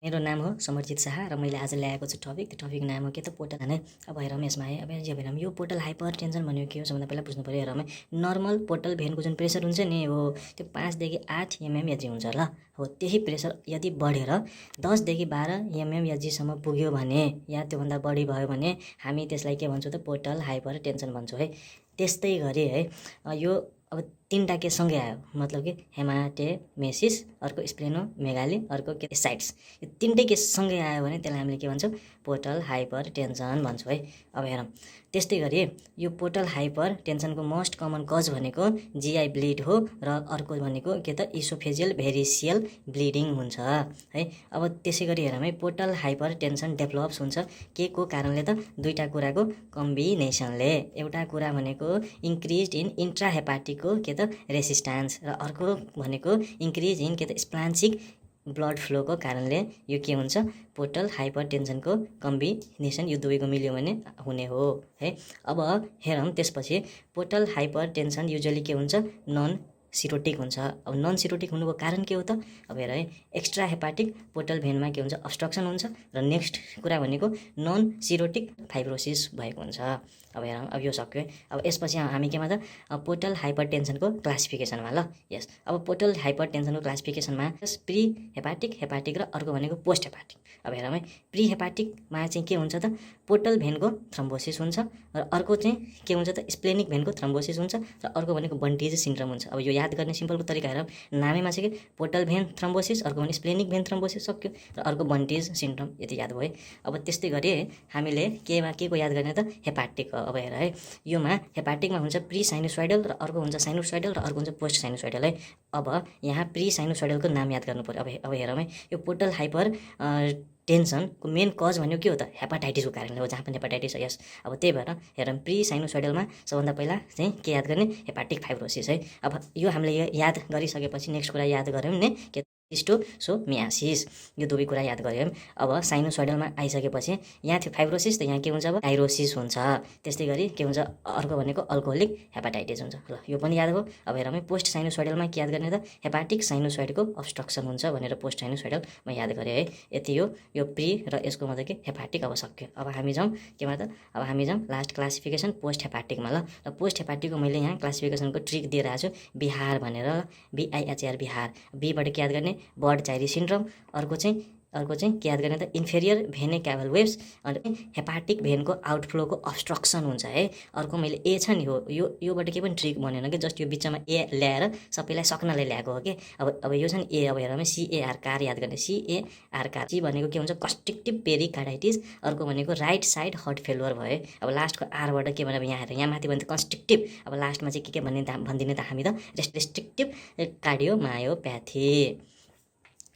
मेरो नाम हो समरजित शाह र मैले आज ल्याएको छु टपिक। त्यो टपिक नाम हो के त पोर्टल है। अब हेरौँ यसमा है। अब यो पोर्टल हाइपर टेन्सन भनेको के हो सबभन्दा पहिला बुझ्नु पऱ्यो। हेरौँ है, नर्मल पोर्टल भेनको जुन प्रेसर हुन्छ नि हो त्यो 5 देखि 8 एमएम हुन्छ ल। हो त्यही प्रेसर यदि बढेर 10 देखि 12 एमएम सम्म पुग्यो भने या त्योभन्दा बढी भयो भने हामी त्यसलाई के भन्छौँ त पोर्टल हाइपर टेन्सन भन्छौँ है। त्यस्तै गरी है यो अब 3टा के सँगै आयो, मतलब कि हेमाटेमेसिस, अर्को स्प्लेनोमेगाली, अर्को के साइट्स, यो 3टै के सँगै आयो भने त्यसलाई हामीले के भन्छौँ पोर्टल हाइपर टेन्सन भन्छौँ है। अब हेरौँ त्यस्तै गरी यो पोर्टल हाइपर टेन्सनको मोस्ट कमन कज भनेको जिआई ब्लिड हो र अर्को भनेको के त इसोफेजियल भेरिसियल ब्लिडिङ हुन्छ है। अब त्यसै गरी हेरौँ है, पोर्टल हाइपर टेन्सन डेभलप्स हुन्छ के को कारणले त दुईटा कुराको कम्बिनेसनले। एउटा कुरा भनेको इन्क्रिज इन इन्ट्राहेपाटिकको के त रेसिस्टेन्स र अर्को भनेको इन्क्रिज इन के त स्प्लान्चिक ब्लड फ्लोको कारणले यो के हुन्छ पोर्टल हाइपर टेन्सनको कम्बिनेसन, यो दुवैको मिल्यो भने हुने हो है। अब हेरौँ त्यसपछि पोर्टल हाइपर टेन्सन युजुअली के हुन्छ नन सिरोटिक हुन्छ। अब नन सिरोटिक हुनुको कारण के हो त अब हेर है, एक्स्ट्रा हेपाटिक पोर्टल भेनमा के हुन्छ अब्स्ट्रक्सन हुन्छ र नेक्स्ट कुरा भनेको नन सिरोटिक फाइब्रोसिस भएको हुन्छ। अब हेरौँ अब यो सक्यो है। अब यसपछि हामी केमा त पोर्टल हाइपर टेन्सनको क्लासिफिकेसनमा ल। यस, अब पोर्टल हाइपर टेन्सनको क्लासिफिकेसनमा प्री हेपाटिक, हेपाटिक र अर्को भनेको पोस्ट हेपाटिक। अब हेरौँ है, प्री हेपाटिकमा चाहिँ के हुन्छ त पोर्टल भेनको थ्रम्बोसिस हुन्छ र अर्को चाहिँ के हुन्छ त स्प्लेनिक भेनको थ्रम्बोसिस हुन्छ र अर्को भनेको बन्टिज सिन्ड्रोम हुन्छ। अब यो याद गर्ने सिम्पलको तरिका हेरौँ, नामैमा चाहिँ के पोर्टल भेन थ्रम्बोसिस, अर्को भने स्प्लेनिक भेन थ्रम्बोसिस सक्यो र अर्को बन्टिज सिन्ड्रोम, यति याद भयो है। अब त्यस्तै गरी हामीले के को याद गर्ने त हेपाटिक। अब हेर है, योमा हेपाटिकमा हुन्छ प्री साइनोसोइडल र अर्को हुन्छ साइनोसोइडल र अर्को हुन्छ पोस्ट साइनोसोइडल है। अब यहाँ प्री साइनोसोइडलको नाम याद गर्नु पर्यो। अब हेरौँ है, यो पोर्टल हाइपर टेन्सनको मेन कज भनेको के हो त हेपाटाइटिसको कारणले हो, जहाँ पनि हेपाटाइटिस है। यस, अब त्यही भएर हेरौँ प्री साइनोसोइडलमा सबभन्दा पहिला चाहिँ के याद गर्ने हेपाटिक फाइब्रोसिस है। अब यो हामीले याद गरिसकेपछि नेक्स्ट कुरा याद गऱ्यौँ नि के स्किस्टोसोमियासिस, यो दुवै कुरा याद गऱ्यौँ। अब साइनोसोइडलमा आइसकेपछि यहाँ थियो फाइब्रोसिस, त यहाँ के हुन्छ अब थाइरोसिस हुन्छ। त्यस्तै गरी के हुन्छ अर्को भनेको अल्कोहोलिक हेपाटाइटिस हुन्छ ल, यो पनि याद भयो। अब हेरौँ है, पोस्ट साइनोसोइडलमा के याद गर्ने त हेपाटिक साइनोसोइडको अब्स्ट्रक्सन हुन्छ भनेर पोस्ट साइनोसोइडलमा याद गरेँ है। यति हो यो प्री र यसको मतलब के हेपाटिक। अब सक्यो। अब हामी जाउँ केमा त अब हामी जाउँ लास्ट क्लासिफिकेसन पोस्ट हेपाटिकमा ल। र पोस्ट हेपाटिकको मैले यहाँ क्लासिफिकेसनको ट्रिक दिएर आएको छु बिहार भनेर, BIHAR बिहार। बीबाट के याद गर्ने बर्ड चाइरी सिन्ड्रोम, अर्को चाहिँ के याद गर्ने त इन्फेरियर भेने क्याभल वेब्स, अनि हेपाटिक भेनको आउटफ्लोको अब्स्ट्रक्सन हुन्छ है। अर्को मैले ए छ नि हो योबाट के पनि ट्रिक भनेन कि, जस्ट यो बिचमा ए ल्याएर सबैलाई सक्नले ल्याएको हो कि। अब यो छ नि ए। अब हेरौँ CAR कार याद गर्ने, CAR कार। सी भनेको के हुन्छ कन्स्ट्रिक्टिभ पेरिकार्डाइटिस, अर्को भनेको राइट साइड हार्ट फेलुअर भयो है। अब लास्टको आरबाट के भने यहाँ हेर, यहाँ माथि भने कन्स्ट्रिक्टिभ, अब लास्टमा चाहिँ के भनिदिने त हामी त रेस्ट्रिक्टिभ कार्डियोमायोप्याथी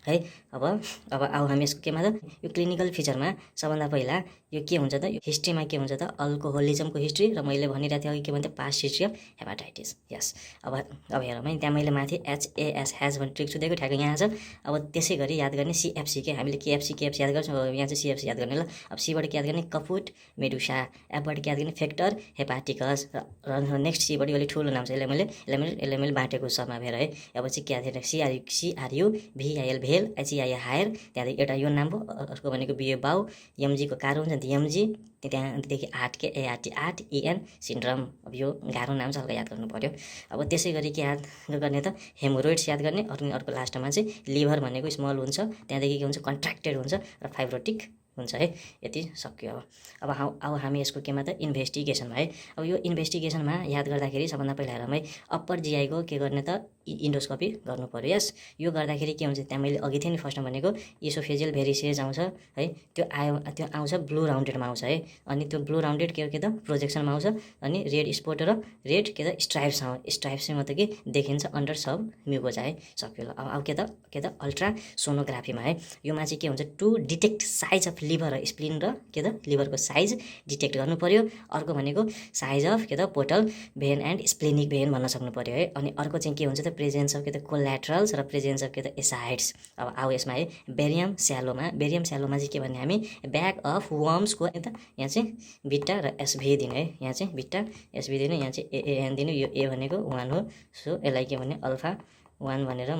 है। अब आऊ हामी यसको केमा त यो क्लिनिकल फिचरमा सबभन्दा पहिला यो के हुन्छ त यो हिस्ट्रीमा के हुन्छ त अल्कोहोलिजमको हिस्ट्री र मैले भनिरहेको थिएँ अघि के भन्छ पास्ट हिस्ट्री अफ हेपाटाइटिस। यस, अब हेरौँ है, त्यहाँ मैले माथि HAS हैज भन्ने ट्रिक सुदेको ठ्याक्कै यहाँ छ। अब त्यसै गरी याद गर्ने CFC के हामीले KFC याद गर्छौँ, यहाँ चाहिँ CFC याद गर्ने ल। अब सीबाट के याद गर्ने कपुट मेडुसा, एफबाट के याद गर्ने फेक्टर हेपाटिकस र नेक्स्ट सीबाट यो अलिक ठुलो नाम छ, यसलाई मैले बाँटेको समा भेर है। अब चाहिँ के याद गर्ने CRU VIL भेल, HEI हायर, त्यहाँदेखि एउटा यो नाम भयो, अर्को भनेको बियो बाउ, MG को कार हुन्छ MG, त्यहाँदेखि 8 के ART 8 EN सिन्ड्रम। अब यो गाह्रो नाम छ, हल्का याद गर्नु पर्यो। अब त्यसै गरी के याद गर्ने त हेमोरोइड्स याद गर्ने, अर्को लास्टमा चाहिँ लिभर भनेको स्मल हुन्छ, त्यहाँदेखि के हुन्छ कन्ट्र्याक्टेड हुन्छ र फाइब्रोटिक हुन्छ है। यति सक्यो। अब अब हामी यसको केमा त इन्भेस्टिगेसनमा है। अब यो इन्भेस्टिगेसनमा याद गर्दाखेरि सबभन्दा पहिला हेरौँ है, अप्पर जिआईको के गर्ने त इन्डोस्कोपी गर्नु पर्यो। यस, यो गर्दाखेरि के हुन्छ त्यहाँ मैले अघि थिएँ नि फर्स्टमा भनेको इसोफेजियल भेरिसेज आउँछ है, त्यो आउँछ ब्लू राउन्डेडमा आउँछ है। अनि त्यो ब्लू राउन्डेड के त प्रोजेक्सनमा आउँछ, अनि रेड स्पोट र रेड के त स्ट्राइप्स चाहिँ मतलब कि देखिन्छ अन्डर सब म्युकोजा है। सक्यो ल। अब के त अल्ट्रा सोनोग्राफीमा है, योमा चाहिँ के हुन्छ to detect size of liver र स्प्लिन र के त लिभरको साइज डिटेक्ट गर्नु पर्यो। अर्को भनेको साइज अफ के त portal vein and splenic vein भन्न सक्नु पर्यो है। अनि अर्को चाहिँ के हुन्छ त प्रेजेन्स अफ के त कोल्याट्रल्स र प्रेजेन्स अफ के त एसाइड्स। अब आऊ यसमा है बेरियम स्यालोमा चाहिँ के भन्ने हामी ब्याग अफ वर्म्सको यहाँ चाहिँ बिटा र SV दिने है, यहाँ चाहिँ बिटा SV दिने, यहाँ चाहिँ AAN दिने, यो ए भनेको 1 हो। सो यसलाई के भन्ने अल्फा 1 भनेर